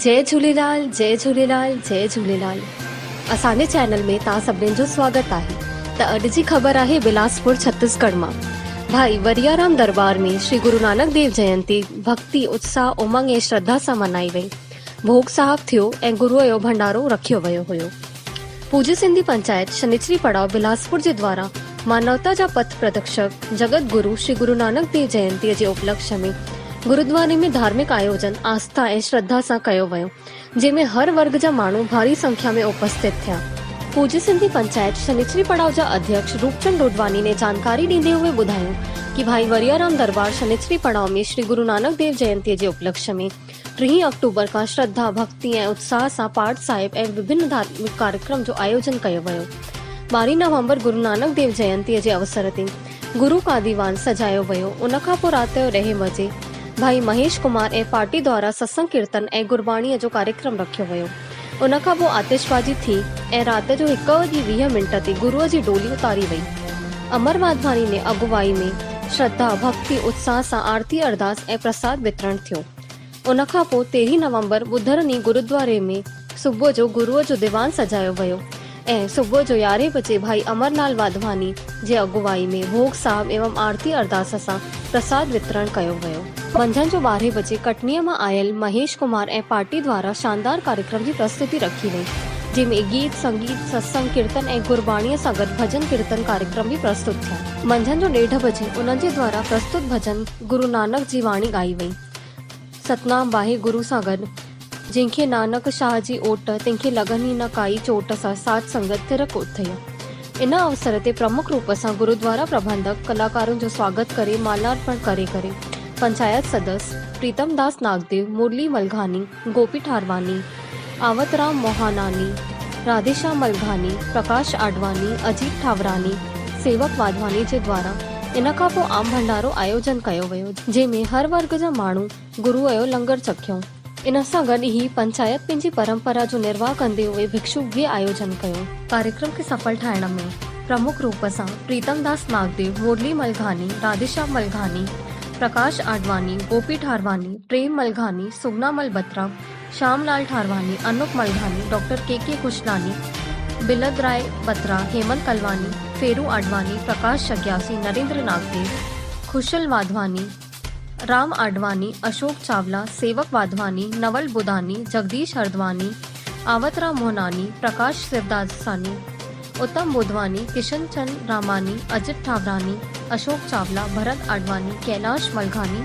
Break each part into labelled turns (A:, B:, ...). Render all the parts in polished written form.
A: जय झूलेलाल जय झूलेलाल जय झूलेलाल। असांजे चैनल में तव्हां सभिनीनि जो स्वागत आहे। त अॼु जी ख़बर आहे बिलासपुर छत्तीसगढ़ मां। भाई वरियाराम दरबार में श्री गुरु नानक देव जयंती भक्ति उत्साह उमंग ऐं श्रद्धा सां मनाई वई। भोग साहब थियो ऐं गुरुअ जो भंडारो रखियो वियो हुयो। पूज्य सिंधी पंचायत शनिचरी पड़ाव बिलासपुर जे द्वारा मानवता जा पथ प्रदर्शक जगत गुरु श्री गुरु नानक देव जयंती जे उपलक्ष्य में गुरुद्वारे में धार्मिक आयोजन आस्था ऐं श्रद्धा सां कयो वियो, जंहिंमें हर वर्ग जा माण्हू भारी संख्या में उपस्थित थिया। पूज्य सिंधी पंचायत शनिचरी पड़ाव जा अध्यक्ष रूपचंद डोडवानी ने जानकारी ॾींदे हुए ॿुधायो कि भाई वरियाराम दरबार शनिचरी पड़ाव में श्री गुरु नानक देव जयंती जे उपलक्ष्य में 3 अक्टूबर का श्रद्धा भक्ति ऐं उत्साह सां पाठ साहिब ऐं विभिन्न धार्मिक कार्यक्रम जो आयोजन कयो वियो। 12 नवंबर गुरु नानक देव जयंती जे अवसर ते गुरु का दीवान सजायो वियो। उन खां पोइ राति जो 2 बजे भाई महेश कुमार ऐं पार्टी द्वारा सत्संग कीर्तन ऐं गुरबाणीअ जो कार्यक्रम रखियो वियो। उन खां पोइ आतिशबाजी थी ऐं राति जो 1:20 ते गुरुअ जी डोली उतारी वई। अमर वाधवानी ने अगुवाई में श्रद्धा भक्ति उत्साह सां आरती अरदास ऐं प्रसाद वितरण थियो। उन खां पोइ 13 नवंबर बुधर ॾींहुं गुरुद्वारे में सुबुह जो गुरुअ जो दीवान सजायो वियो ऐं सुबुह जो 11 बजे भाई अमरलाल वाधवानी जे अगुवाई में भोग साहब एवं आरती अरदास सां प्रसाद वितरण कयो वियो। मंझंदि जो 12 बजे कटनीअ मां आयल महेश कुमार ऐं पार्टी द्वारा शानदार कार्यक्रम जी प्रस्तुति रखी वई, जंहिंमें गीत संगीत सत्संग कीर्तन ऐं गुरबाणीअ सां गॾु भजन कीर्तन कार्यक्रम भी प्रस्तुत थिया। मंझंदि जो 1:30 बजे उन्हनि जे द्वारा प्रस्तुत भजन गुरु नानक जी वाणी ॻाई वई। सतनाम वाहे गुरु सां गॾु जंहिंखे नानक शाह जी ओट तंहिंखे लॻनी न काई चोट सां साध संगत तिरक उथई। इन अवसर ते प्रमुख रूप सां गुरुद्वारा प्रबंधक कलाकारनि जो स्वागत करे माल्यार्पण करे पंचायत सदस्य प्रीतम दास नागदेव, मुरली मलघानी, गोपी ठारवानी, आवतराम मोहानानी, राधेश्याम मलघानी, प्रकाश आडवानी, अजीत ठावरानी, सेवक वाधवानी जे द्वारा इन खां पोइ आम भंडारो आयोजन कयो वियो, जंहिंमें हर वर्ग जा माण्हू गुरुअ जो लंगर चखियो। इन सां गॾु ई पंचायत पंहिंजी परंपरा जो निर्वाह कंदे हुए भिक्षुक भी आयोजन कयो। कार्यक्रम खे सफल ठाहिण में प्रमुख रूप सां प्रीतम दास नागदेव, मुरली मलघानी, राधेश्याम मलघानी, प्रकाश आडवानी, गोपी ठारवानी, प्रेम मलघानी, सुगना मलबत्रा, श्यामलाल ठारवानी, अनूप मलघानी, डॉक्टर के खुशलानी, बिलद राय बत्रा, हेमंत कलवानी, फेरू आडवानी, प्रकाश शग्यासी, नरेंद्र नागदेव, खुशल वाधवानी, राम आडवानी, अशोक चावला, सेवक वाधवानी, नवल बुधानी, जगदीश हरद्वानी, आवतराम मोहनानी, प्रकाश शिवदासानी, उत्तम बुधवानी, किशन चंद रामानी, अजित ठावरानी, अशोक चावला, भरत आडवानी, कैलाश मलघानी,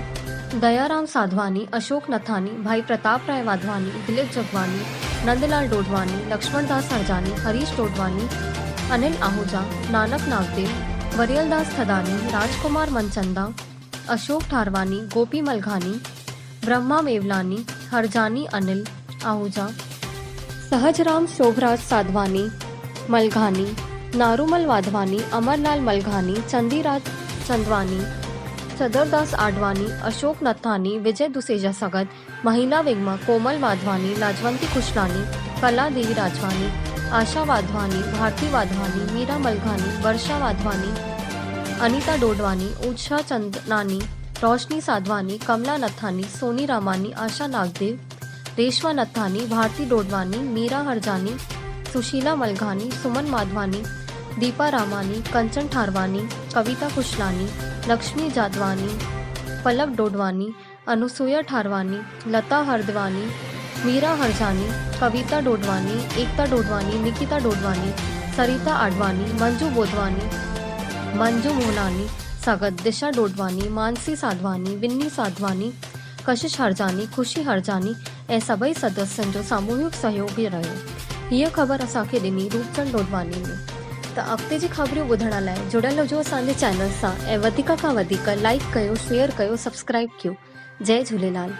A: दयाराम साधवानी, अशोक नथानी, भाई प्रताप राय वाधवानी, दिलीप जगवानी, नंदलाल डोडवानी, लक्ष्मण दास हरजानी, हरीश डोडवानी, अनिल आहूजा, नानक नागदेव, वरियल दास थदानी, राजकुमार मनचंदा, अशोक ठारवानी, गोपी मलघानी, ब्रह्मा मेवलानी, हरजानी अनिल आहूजा, सहजराम शोभराज साधवानी, मलघानी, नारूमल वाधवानी, अमरलाल मलघानी, चंदीराज चंदवानी, सदरदास आडवानी, अशोक नथानी, विजय दुसेजा सगत, महिला विग्मा, कोमल वाधवानी, लाजवंती खुशलानी, कला देवी राजवानी, आशा वाधवानी, भारती वाधवानी, मीरा मलघानी, वर्षा वाधवानी, अनीता डोडवानी, उषा चंदनानी, रोशनी साधवानी, कमला नथानी, सोनी रामानी, आशा नागदेव, रेशमा नथानी, भारती डोडवानी, मीरा हरजानी, सुशीला मलघानी, सुमन माधवानी, दीपा रामानी, कंचन ठारवानी, कविता खुशलानी, लक्ष्मी जादवानी, पलक डोडवानी, अनुसुया ठारवानी, लता हरदवानी, मीरा हरजानी, कविता डोडवानी, एकता डोडवानी, निकिता डोडवानी, सरिता आडवानी, मंजू बोधवानी, मंजू मोहनानी, सगत दिशा डोडवानी, मानसी साधवानी, विन्नी साधवानी, कशिश हरजानी, खुशी हरजानी ऐं सभई सदस्यनि जो सामूहिक सहयोग भी रहियो। हीअ ख़बर असांखे ॾिनी रूपचंद डोडवानी ने। त अॻिते जी ख़बरूं ॿुधण लाइ जुड़ियल हुजो असांजे चैनल सां ऐं वधीक खां वधीक लाइक कयो, शेयर कयो, सब्सक्राइब कयो। जय झूलेलाल।